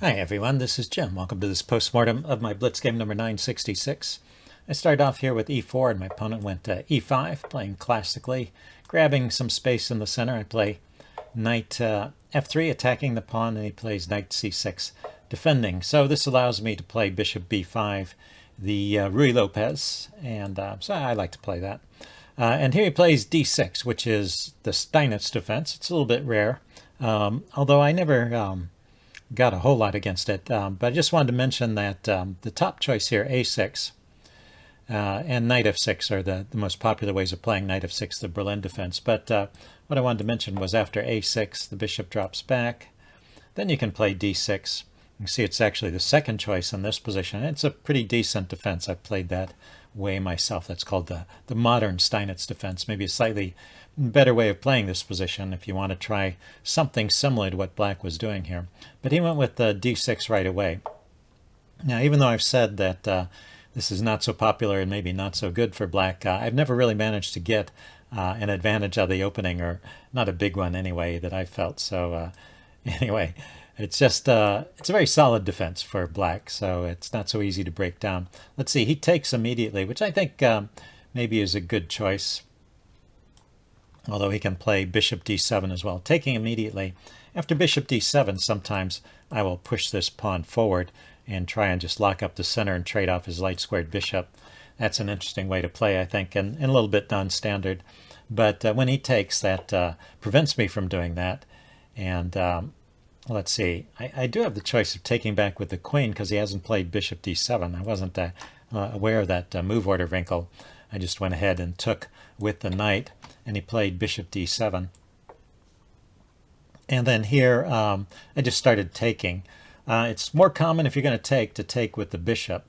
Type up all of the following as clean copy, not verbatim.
Hi everyone, this is Jim. Welcome to this postmortem of my Blitz game number 966. I started off here with e4 and my opponent went to e5, playing classically, grabbing some space in the center. I play knight f3, attacking the pawn, and he plays knight c6, defending. So this allows me to play bishop b5, the Ruy Lopez, and so I like to play that. And here he plays d6, which is the Steinitz defense. It's a little bit rare, although I never got a whole lot against it. But I just wanted to mention that the top choice here, a6, and knight f6 are the most popular ways of playing knight f6, the Berlin defense. But what I wanted to mention was after a6, the bishop drops back. Then you can play d6. You can see it's actually the second choice in this position. It's a pretty decent defense. I've played that way myself. That's called the modern Steinitz defense. Maybe a slightly better way of playing this position if you want to try something similar to what black was doing here. But he went with d6 right away. Now, even though I've said that this is not so popular and maybe not so good for black, I've never really managed to get an advantage of the opening, or not a big one anyway, that I felt. So anyway, it's just it's a very solid defense for black, so it's not so easy to break down. Let's see, he takes immediately, which I think maybe is a good choice, although he can play bishop d7 as well. Taking immediately, after bishop d7, sometimes I will push this pawn forward and try and just lock up the center and trade off his light squared bishop. That's an interesting way to play, I think, and a little bit non-standard. But when he takes, that prevents me from doing that. And let's see, I do have the choice of taking back with the queen because he hasn't played bishop d7. I wasn't aware of that move order wrinkle. I just went ahead and took with the knight, and he played bishop d7. And then here I just started taking. It's more common if you're going to take with the bishop,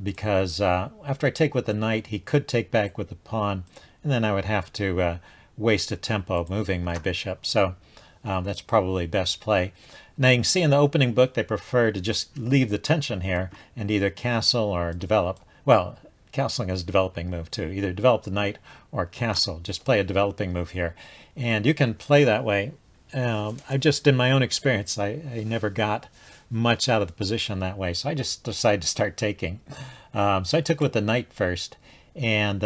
because after I take with the knight, he could take back with the pawn, and then I would have to waste a tempo moving my bishop. So that's probably best play. Now you can see in the opening book they prefer to just leave the tension here and either castle or develop. Well, castling is a developing move too. Either develop the knight or castle. Just play a developing move here. And you can play that way. I just, in my own experience, I never got much out of the position that way. So I just decided to start taking. So I took with the knight first. And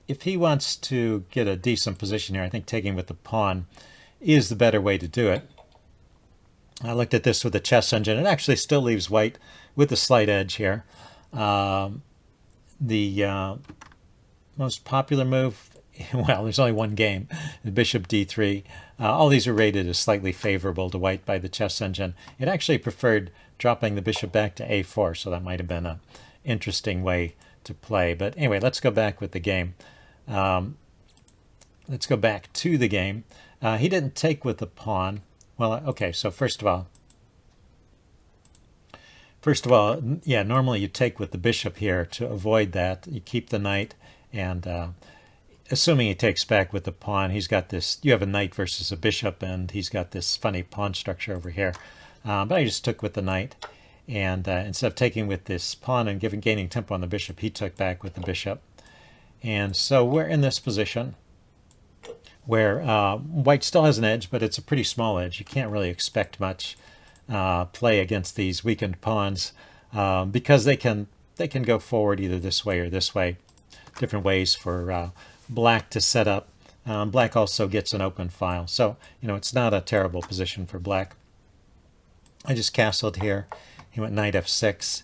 if he wants to get a decent position here, I think taking with the pawn is the better way to do it. I looked at this with the chess engine. It actually still leaves white with a slight edge here. The most popular move, well, there's only one game, bishop d3. All these are rated as slightly favorable to white by the chess engine. It actually preferred dropping the bishop back to a4, so that might have been an interesting way to play. But anyway, let's go back with the game. Let's go back to the game. He didn't take with the pawn. Well, okay, so first of all, yeah, normally you take with the bishop here to avoid that. You keep the knight, and assuming he takes back with the pawn, he's got this, you have a knight versus a bishop, and he's got this funny pawn structure over here. But I just took with the knight, and instead of taking with this pawn and gaining tempo on the bishop, he took back with the bishop. And so we're in this position where white still has an edge, but it's a pretty small edge. You can't really expect much play against these weakened pawns because they can go forward either this way or this way. Different ways for black to set up. Black also gets an open file, so it's not a terrible position for black. I just castled here. He went knight f6.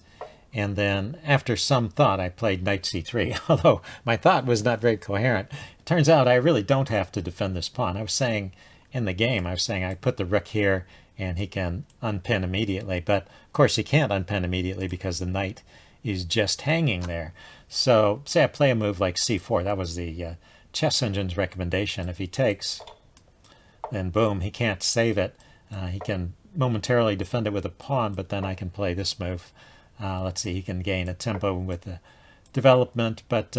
And then after some thought, I played knight c3, although my thought was not very coherent. It turns out I really don't have to defend this pawn. I was saying in the game, I put the rook here and he can unpin immediately. But of course he can't unpin immediately because the knight is just hanging there. So say I play a move like c4. That was the chess engine's recommendation. If he takes, then boom, he can't save it. He can momentarily defend it with a pawn, but then I can play this move. Let's see, he can gain a tempo with the development, but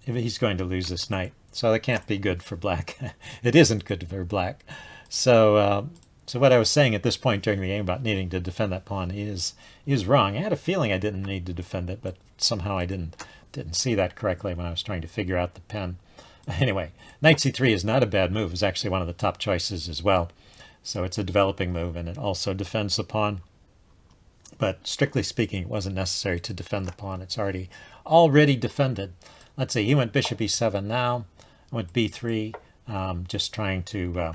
he's going to lose this knight. So that can't be good for black. It isn't good for black. So what I was saying at this point during the game about needing to defend that pawn is wrong. I had a feeling I didn't need to defend it, but somehow I didn't see that correctly when I was trying to figure out the pin. Anyway, knight c3 is not a bad move. It's actually one of the top choices as well. So it's a developing move, and it also defends the pawn. But strictly speaking, it wasn't necessary to defend the pawn. It's already defended. Let's see, he went bishop e7 now. I went b3, just trying to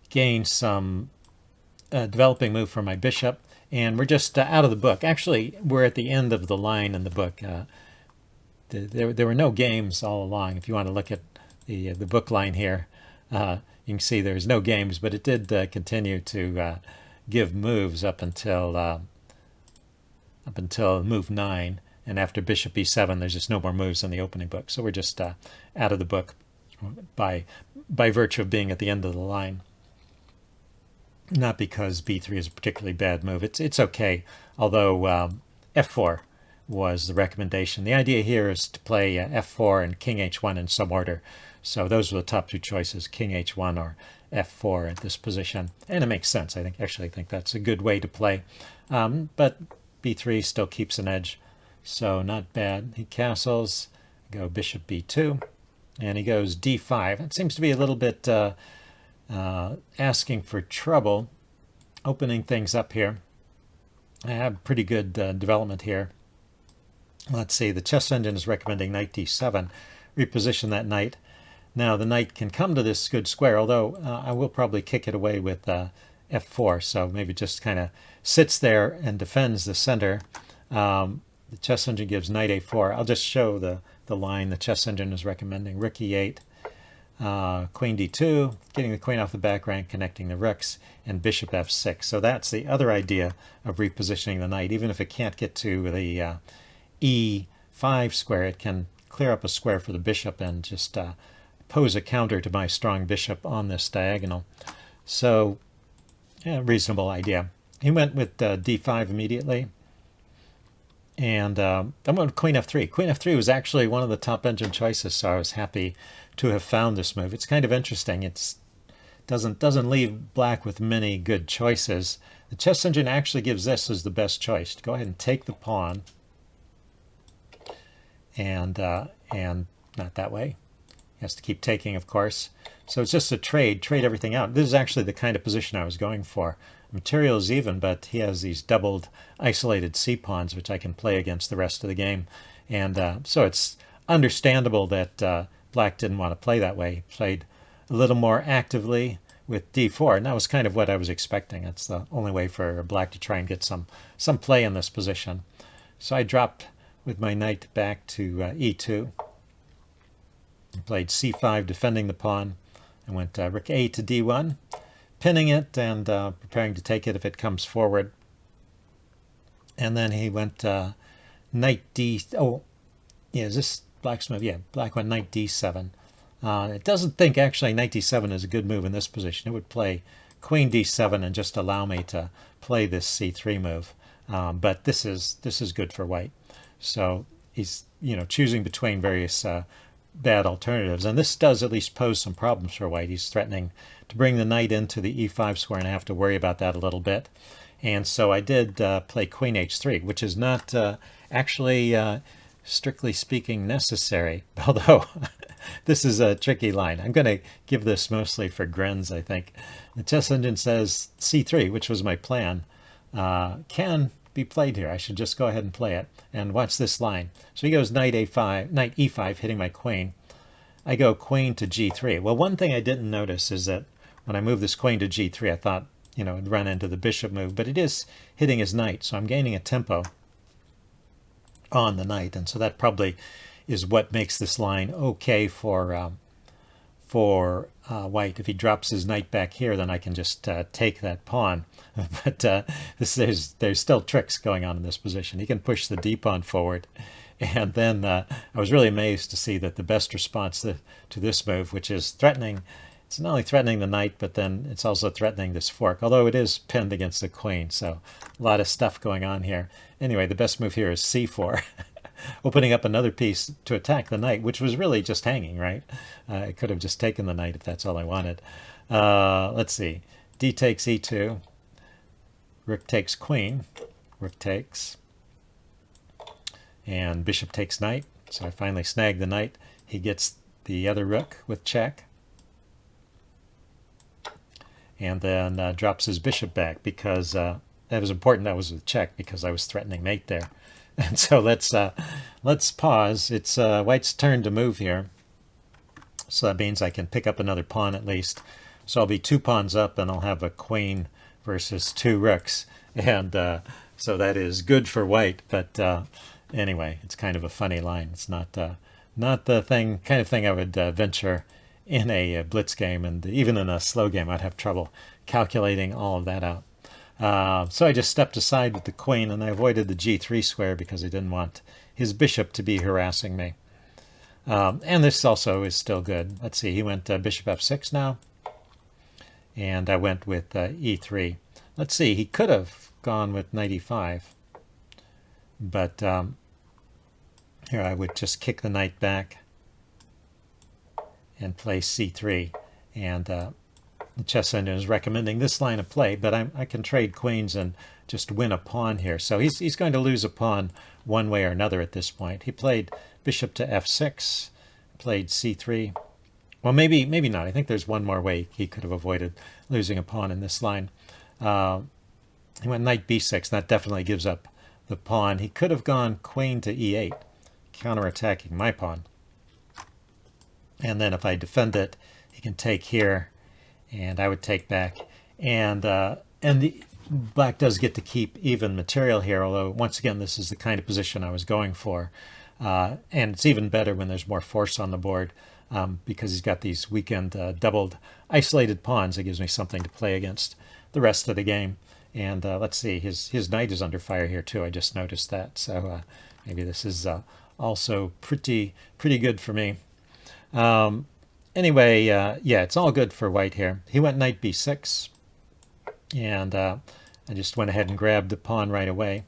gain some developing move for my bishop. And we're just out of the book. Actually, we're at the end of the line in the book. There were no games all along. If you want to look at the book line here, you can see there's no games, but it did continue to give moves up until move 9. And after bishop e7, there's just no more moves in the opening book. So we're just out of the book by virtue of being at the end of the line. Not because b3 is a particularly bad move. It's okay, although f4 was the recommendation. The idea here is to play f4 and king h1 in some order. So those were the top two choices, king h1 or f4 at this position. And it makes sense. I think that's a good way to play. But b3 still keeps an edge, so not bad. He castles, go bishop b2, and he goes d5. It seems to be a little bit asking for trouble, opening things up here. I have pretty good development here. Let's see, the chess engine is recommending knight d7. Reposition that knight. Now the knight can come to this good square, although I will probably kick it away with f4, so maybe just kind of sits there and defends the center. The chess engine gives knight a4. I'll just show the line the chess engine is recommending. Rook e8, queen d2, getting the queen off the back rank, connecting the rooks, and bishop f6. So that's the other idea of repositioning the knight. Even if it can't get to the e5 square, it can clear up a square for the bishop and just pose a counter to my strong bishop on this diagonal. So, yeah, reasonable idea. He went with d5 immediately. And I went with queen f3. Queen f3 was actually one of the top engine choices, so I was happy to have found this move. It's kind of interesting. It doesn't leave black with many good choices. The chess engine actually gives this as the best choice. Go ahead and take the pawn, and not that way. He has to keep taking, of course. So it's just a trade everything out. This is actually the kind of position I was going for. Material is even, but he has these doubled isolated c-pawns, which I can play against the rest of the game. And so it's understandable that black didn't want to play that way. He played a little more actively with d4, and that was kind of what I was expecting. That's the only way for black to try and get some play in this position. So I dropped with my knight back to e2. I played c5, defending the pawn. I went rook a to d1, pinning it and preparing to take it if it comes forward. And then he went knight d... Oh, yeah, is this black's move? Yeah, black went knight d7. It doesn't think actually knight d7 is a good move in this position. It would play queen d7 and just allow me to play this c3 move. But this is good for white. So he's choosing between various bad alternatives, and this does at least pose some problems for white. He's threatening to bring the knight into the e5 square, and I have to worry about that a little bit. And so I did play queen h3, which is not actually strictly speaking necessary, although this is a tricky line. I'm going to give this mostly for grins, I think. The chess engine says c3, which was my plan, can be played here. I should just go ahead and play it. And watch this line. So he goes knight a5, knight e5, hitting my queen. I go queen to g3. Well, one thing I didn't notice is that when I move this queen to g3, I thought, it'd run into the bishop move, but it is hitting his knight, so I'm gaining a tempo on the knight, and so that probably is what makes this line okay for white. If he drops his knight back here, then I can just take that pawn. But there's still tricks going on in this position. He can push the d-pawn forward. And then I was really amazed to see that the best response to this move, which is threatening, it's not only threatening the knight, but then it's also threatening this fork, although it is pinned against the queen. So a lot of stuff going on here. Anyway, the best move here is c4. Opening up another piece to attack the knight, which was really just hanging, right? I could have just taken the knight if that's all I wanted. Let's see. D takes e2. Rook takes queen. Rook takes. And bishop takes knight. So I finally snag the knight. He gets the other rook with check. And then drops his bishop back because that was important. That was a check because I was threatening mate there. And so let's pause. It's white's turn to move here. So that means I can pick up another pawn at least. So I'll be 2 pawns up, and I'll have a queen versus 2 rooks. And so that is good for white. But anyway, it's kind of a funny line. It's not the kind of thing I would venture in a blitz game, and even in a slow game I'd have trouble calculating all of that out. So I just stepped aside with the queen, and I avoided the g3 square because I didn't want his bishop to be harassing me. And this also is still good. Let's see, he went bishop f6 now, and I went with e3. Let's see, he could have gone with knight e5, but here I would just kick the knight back and play c3. And the chess engine is recommending this line of play, but I can trade queens and just win a pawn here. So he's going to lose a pawn one way or another at this point. He played bishop to f6, played c3. Well, maybe not. I think there's one more way he could have avoided losing a pawn in this line. He went knight b6. That definitely gives up the pawn. He could have gone queen to e8, counterattacking my pawn. And then if I defend it, he can take here, and I would take back. And black does get to keep even material here, although once again this is the kind of position I was going for. And it's even better when there's more force on the board, because he's got these weakened doubled isolated pawns. It gives me something to play against the rest of the game. And let's see, his knight is under fire here too. I just noticed that. So maybe this is also pretty good for me. Anyway, yeah, it's all good for white here. He went knight b6, and I just went ahead and grabbed the pawn right away.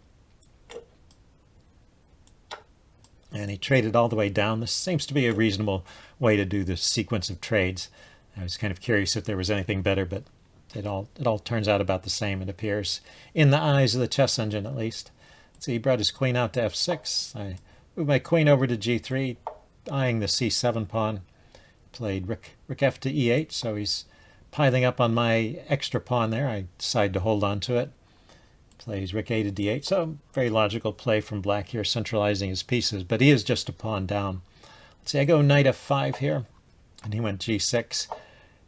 And he traded all the way down. This seems to be a reasonable way to do this sequence of trades. I was kind of curious if there was anything better, but it all turns out about the same, it appears, in the eyes of the chess engine at least. So he brought his queen out to f6. I moved my queen over to g3, eyeing the c7 pawn. Played rook f to e8, so he's piling up on my extra pawn there. I decide to hold on to it. Plays rook a to d8, so very logical play from black here, centralizing his pieces, but he is just a pawn down. Let's see, I go knight f5 here, and he went g6,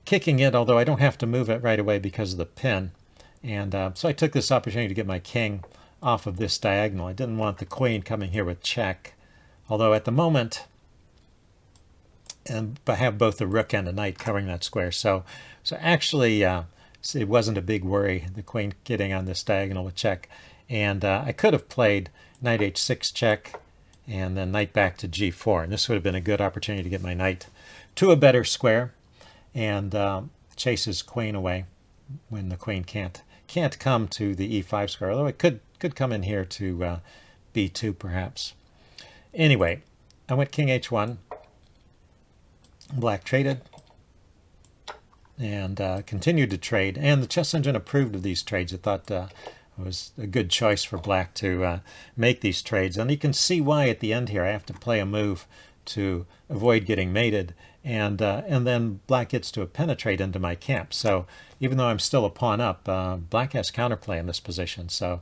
kicking it, although I don't have to move it right away because of the pin. And so I took this opportunity to get my king off of this diagonal. I didn't want the queen coming here with check, although at the moment, and I have both the rook and a knight covering that square. So actually, it wasn't a big worry, the queen getting on this diagonal with check. And I could have played knight h6 check, and then knight back to g4. And this would have been a good opportunity to get my knight to a better square and chase his queen away when the queen can't come to the e5 square, although it could come in here to b2 perhaps. Anyway, I went king h1. Black traded and continued to trade, and the chess engine approved of these trades. It thought it was a good choice for black to make these trades, and you can see why at the end here. I have to play a move to avoid getting mated, and then black gets to penetrate into my camp. So even though I'm still a pawn up, black has counterplay in this position, so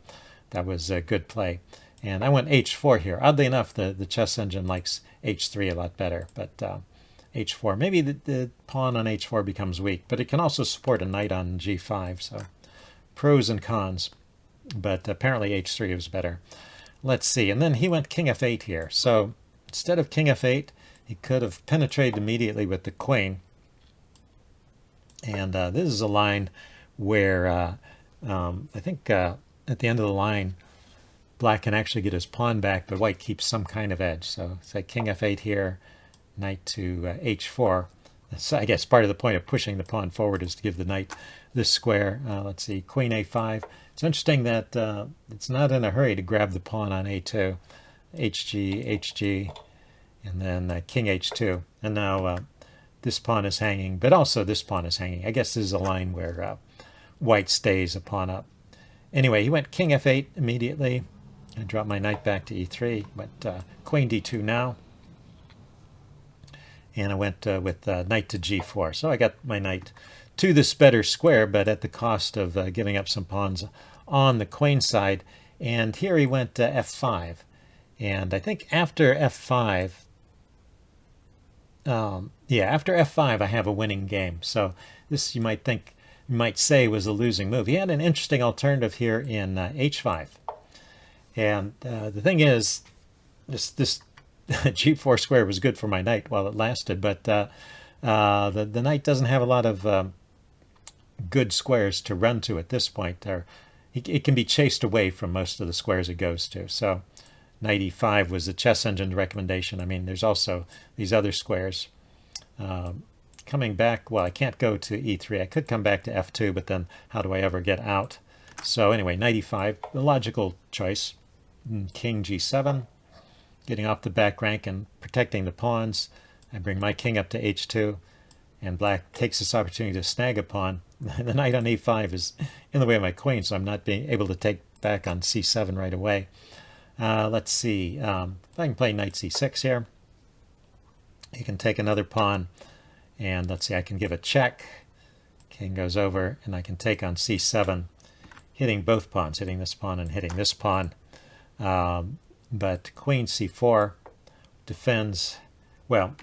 that was a good play. And I went h4 here. Oddly enough, the chess engine likes h3 a lot better, but h4. Maybe the pawn on h4 becomes weak, but it can also support a knight on g5, so pros and cons. But apparently h3 was better. Let's see, and then he went king f8 here. So instead of king f8, he could have penetrated immediately with the queen. And this is a line where I think at the end of the line, black can actually get his pawn back, but white keeps some kind of edge. So say king f8 here, knight to h4. So I guess part of the point of pushing the pawn forward is to give the knight this square. Let's see, queen a5. It's interesting that it's not in a hurry to grab the pawn on a2. hg, and then king h2. And now this pawn is hanging, but also this pawn is hanging. I guess this is a line where white stays a pawn up. Anyway, he went king f8 immediately. I dropped my knight back to e3. Went queen d2 now. And I went with knight to g4. So I got my knight to this better square, but at the cost of giving up some pawns on the queen side. And here he went to f5. And I think after f5, yeah, after f5, I have a winning game. So this, you might say, was a losing move. He had an interesting alternative here in h5. And the thing is, this g4 square was good for my knight while it lasted, but the knight doesn't have a lot of good squares to run to at this point. It can be chased away from most of the squares it goes to. So knight e5 was the chess engine's recommendation. I mean, there's also these other squares. Coming back, well, I can't go to e3. I could come back to f2, but then how do I ever get out? So anyway, knight e5, the logical choice. King g7, getting off the back rank and protecting the pawns. I bring my king up to h2, and black takes this opportunity to snag a pawn. The knight on e5 is in the way of my queen, so I'm not being able to take back on c7 right away. Let's see, if I can play knight c6 here. You can take another pawn, and let's see, I can give a check. King goes over, and I can take on c7, hitting both pawns, hitting this pawn and hitting this pawn. But queen c4 defends, well,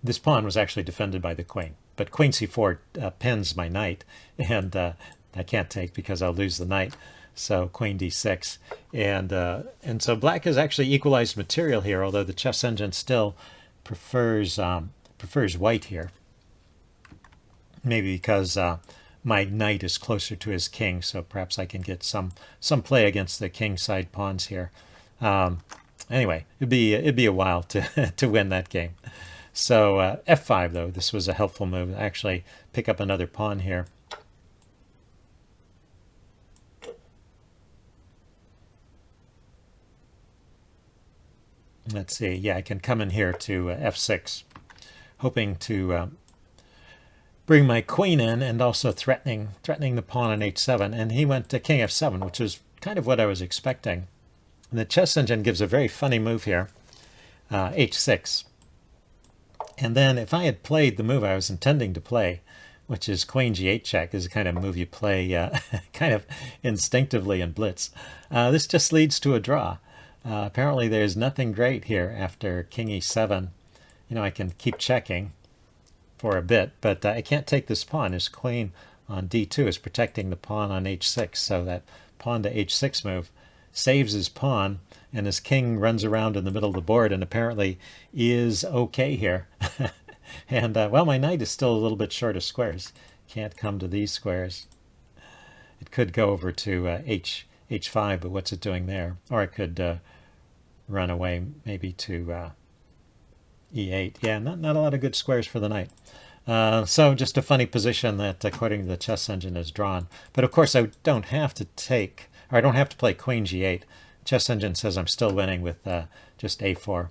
this pawn was actually defended by the queen, but queen c4 pins my knight, and I can't take because I'll lose the knight. So queen d6, and so black has actually equalized material here, although the chess engine still prefers white here. Maybe because my knight is closer to his king, so perhaps I can get some play against the king side pawns here. Anyway, it'd be a while to to win that game. So f5 though, this was a helpful move. Actually, pick up another pawn here. Let's see. Yeah, I can come in here to f6, hoping to bring my queen in, and also threatening the pawn on h7. And he went to king f7, which is kind of what I was expecting. And the chess engine gives a very funny move here, h6. And then if I had played the move I was intending to play, which is queen g8 check, is the kind of move you play kind of instinctively in Blitz, this just leads to a draw. Apparently there's nothing great here after king e7. You know, I can keep checking for a bit, but I can't take this pawn. His queen on d2 is protecting the pawn on h6, so that pawn to h6 move saves his pawn, and his king runs around in the middle of the board and apparently is okay here. And, well, my knight is still a little bit short of squares. Can't come to these squares. It could go over to h5, but what's it doing there? Or it could run away maybe to e8. Yeah, not a lot of good squares for the knight. So just a funny position that, according to the chess engine, is drawn. But of course, I don't have to take, or I don't have to play queen g8. Chess engine says I'm still winning with just a4.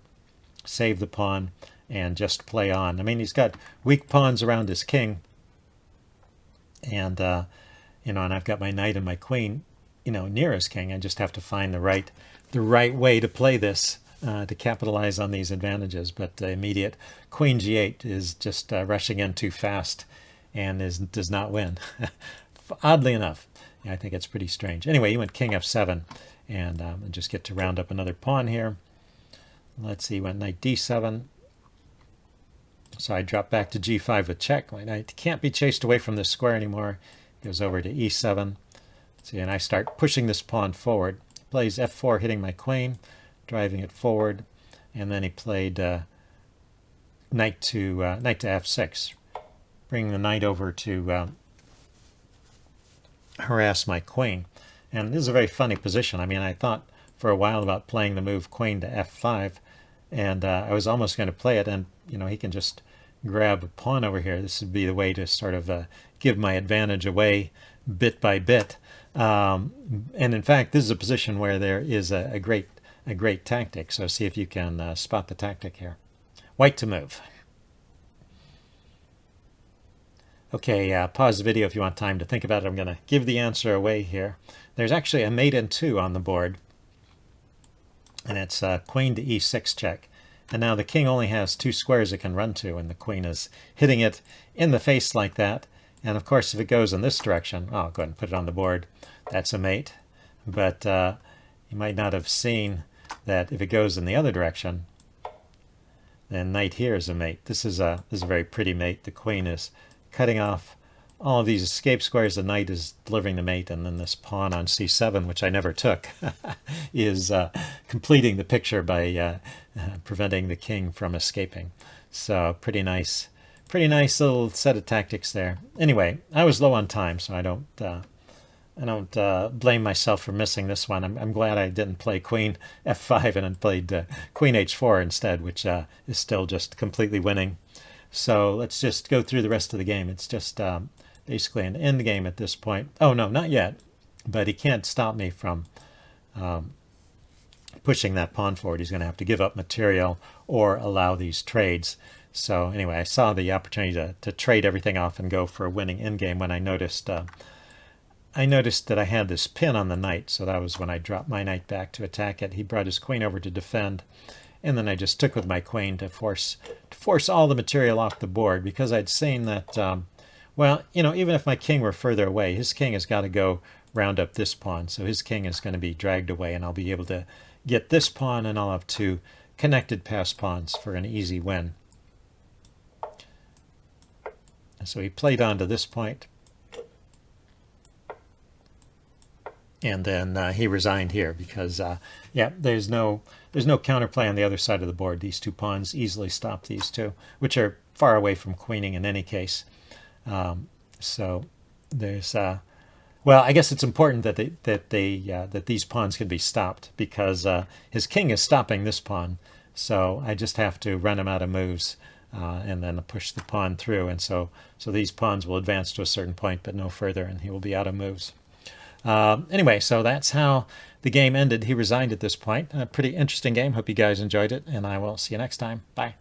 Save the pawn and just play on. I mean, he's got weak pawns around his king, and you know, and I've got my knight and my queen, you know, near his king. I just have to find the right way to play this to capitalize on these advantages. But the immediate queen g8 is just rushing in too fast and does not win. Oddly enough, yeah, I think it's pretty strange. Anyway, he went king f7, and I just get to round up another pawn here. Let's see, he went knight d7. So I drop back to g5 with check. My knight can't be chased away from this square anymore. Goes over to e7. See, and I start pushing this pawn forward. Plays f4, hitting my queen, driving it forward, and then he played knight to f6, bringing the knight over to harass my queen. And this is a very funny position. I mean, I thought for a while about playing the move queen to f5, and I was almost going to play it, and you know, he can just grab a pawn over here. This would be the way to sort of give my advantage away bit by bit. And in fact, this is a position where there is a great tactic. So see if you can spot the tactic here. White to move. Okay, pause the video if you want time to think about it. I'm going to give the answer away here. There's actually a mate in 2 on the board, and it's queen to e6 check. And now the king only has 2 squares it can run to, and the queen is hitting it in the face like that. And of course, if it goes in this direction, I'll go ahead and put it on the board. That's a mate. but you might not have seen that if it goes in the other direction, then knight here is a mate. This is a very pretty mate. The queen is cutting off all of these escape squares. The knight is delivering the mate, and then this pawn on c7, which I never took, is completing the picture by preventing the king from escaping. So pretty nice little set of tactics there. Anyway, I was low on time, so I don't blame myself for missing this one. I'm glad I didn't play queen f5 and played queen h4 instead, which is still just completely winning. So let's just go through the rest of the game. It's just basically an end game at this point. Oh, no, not yet. But he can't stop me from pushing that pawn forward. He's going to have to give up material or allow these trades. So anyway, I saw the opportunity to trade everything off and go for a winning endgame when I noticed that I had this pin on the knight. So that was when I dropped my knight back to attack it. He brought his queen over to defend. And then I just took with my queen to force all the material off the board, because I'd seen that, well, even if my king were further away, his king has got to go round up this pawn. So his king is going to be dragged away, and I'll be able to get this pawn, and I'll have two connected passed pawns for an easy win. And so he played on to this point. And then he resigned here because, yeah, there's no counterplay on the other side of the board. These two pawns easily stop these two, which are far away from queening in any case. So there's, well, I guess it's important that these pawns can be stopped, because his king is stopping this pawn. So I just have to run him out of moves and then push the pawn through. And so these pawns will advance to a certain point, but no further, and he will be out of moves. Anyway, so that's how the game ended. He resigned at this point. A pretty interesting game. Hope you guys enjoyed it, and I will see you next time. Bye.